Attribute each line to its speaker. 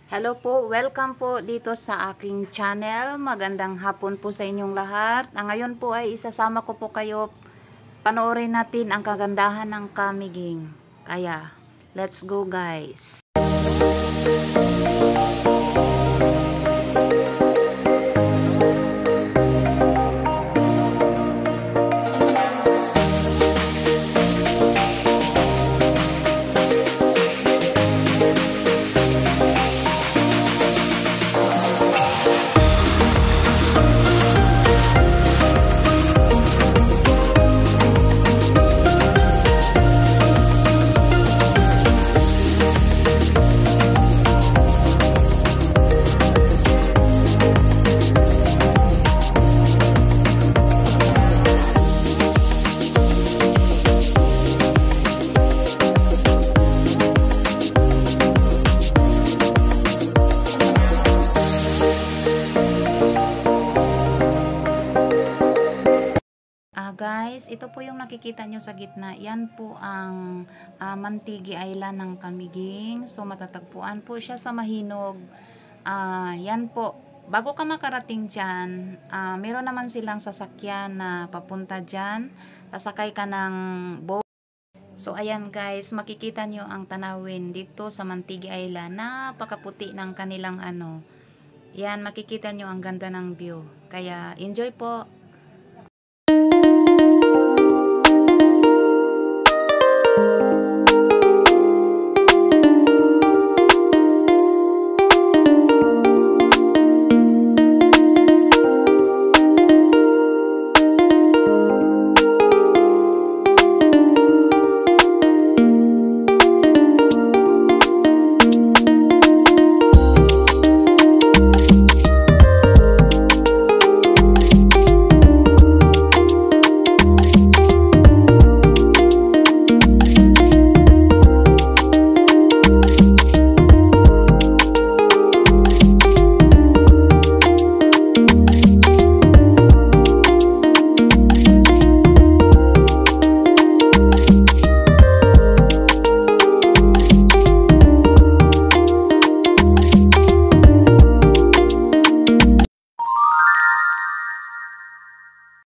Speaker 1: Hello po, welcome po dito sa aking channel. Magandang hapon po sa inyong lahat. Ngayon po ay isasama ko po kayo. Panoorin natin ang kagandahan ng kamiging. Kaya, let's go guys. Guys, ito po yung nakikita nyo sa gitna. Yan po ang Mantigi Island ng Camiguin. So, matatagpuan po siya sa Mahinog. Yan po. Bago ka makarating dyan, meron naman silang sasakyan na papunta dyan. Sasakay ka ng boat. So, ayan guys, makikita nyo ang tanawin dito sa Mantigi Island. Napakaputi ng kanilang Yan, makikita nyo ang ganda ng view. Kaya, enjoy po!